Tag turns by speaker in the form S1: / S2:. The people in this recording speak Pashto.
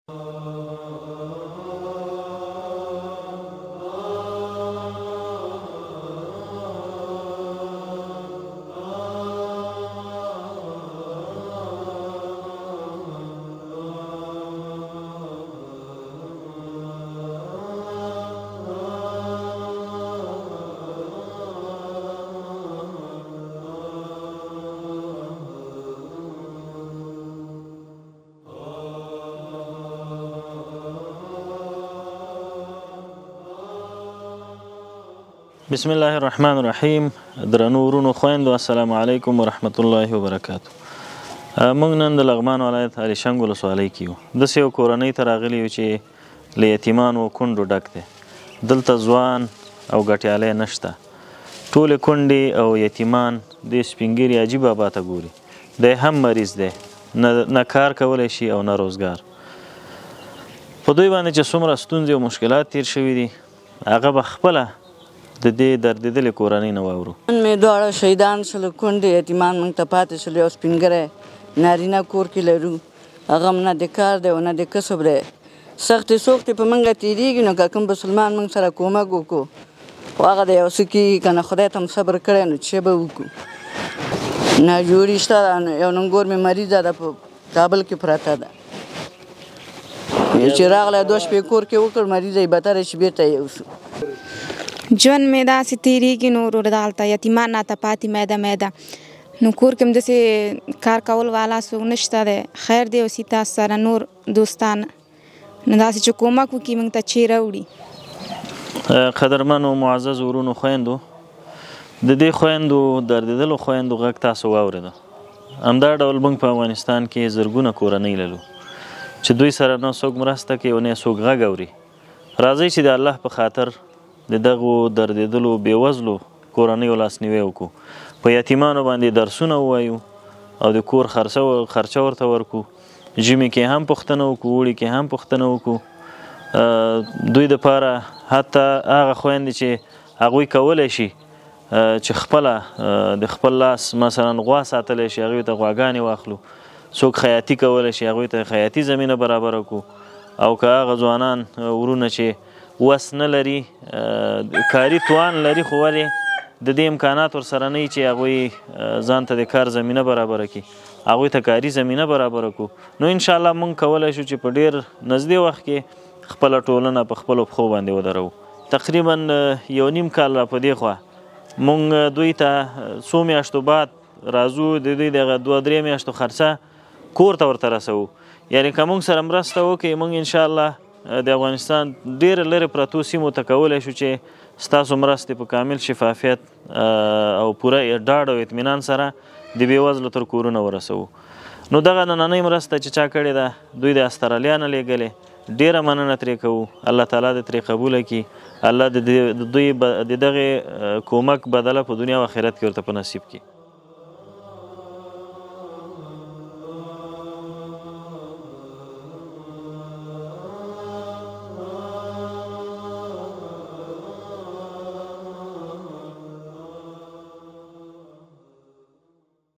S1: بسم الله الرحمن الرحیم. درنو ورونو خویندو السلام علیکم ورحمت الله وبرکاتو. موږ نن د لغمان ولایت الیشنګ ولسوالۍ کې یو. داسې یو کورنۍ ته راغلي یو چې له یتیمانو کونډو ډک دی. دلته ځوان او ګټیالی نشته. ټولې کونډې او یتیمان دې سپین ږیري حاجي بابا ته ګوري. دی هم مریض دی، نه کار کولی شي او نه روزګار. په دوی باندې چې څومره ستونزې او مشکلات تیر شوي دي هغه به خپله د دې دردېدلې کورنۍ نه واورو.
S2: نن مې دواړه شهیدان شول، کونډې یتیمان موږ ته پاتې شول. یو سپین ږیری نارینه کور کې لرو، هغه هم نه د کار دی او نه د کسب دی. سختې سوختې په موږ تېرېږي، نو که کوم مسلمان موږ سره کومک وکړو خو هغه د یو څه کېږي که نه خدای ته هم صبر کړی نو څه به وکړو. ناجوړي شته. یو ننګور مې مریضه ده، په کابل کې پرته ده. چې راغلی 2 شپې کور کې وکړ، مریضه یې بتره شي بېرته یو شو.
S3: ژوند مې داسې تېرېږي، نو ورور دلته یتیمان راته پاتې میده میده. نو کور کې هم داسې کار کول والا څوک نشته دی. خیر دی اوسي تاسو سره نور دوستان، نو داسې چې کومک وکړي موږ ته چې راوړي.
S1: قدرمنو معزز ورونو خویندو، د دې خویندو دردېدلو خویندو غږ تاسو واورېده. همدا ډول موږ په افغانستان کې زرګونه کورنۍ لرو چې دوی سره نه څوک مرسته کوي او نه څوک غږ اوري. راځئ چې د الله په خاطر د دغو دردېدلو بېوزلو کورنیو لاسنیوی وکړو. په یتیمانو باندې درسونه ووایو او د کور خرچه ورته ورکړو. ژمي کې هم پوښتنه وکړو، اوړي کې هم پوښتنه وکړو. دوی دپاره حتی هغه خویندې چې هغوی کولی شي چې خپله د خپل لاس مثلا غوا ساتلی شي، هغوی ته غواګانې واخلو. څوک خیاطي کولی شي، هغوی ته خیاطي زمینه برابره کړو. او که هغه ځوانان ورونه چې وس نه لري، کاري توان لري خو ولې د دې امکانات ورسره نه وي چې هغوی ځان ته د کار زمینه برابره کړي، هغوی ته کاري زمینه برابره کړو. نو انشاءالله موږ کولی شو چې په ډېر نږدې وخت کې خپله ټولنه په خپلو پښو باندې ودرو. تقریبا 1.5 کال را په دې خوا موږ دوی ته څو میاشتو بعد راځو، د دوی دغه 2-3 میاشتو خرڅه کور ته ورته رسوو. یعنې که موږ سره مرسته وکړي موږ انشاءالله د افغانستان ډېر لرې پرتو سیمو ته کولی شو چې ستاسو مرستې په کامل شفافیت او پوره ډاډ او اطمینان سره د بېوزلو تر کورونه ورسوو. نو دغه نننۍ مرسته چې چا کړې ده دوی د استرالیا نه لیږلې، ډېره مننه ترې کوو. الله تعالی دې ترې قبوله کړي. الله د دوی د دغې کومک بدله په دنیا او آخرت کې ورته په نصیب کړي.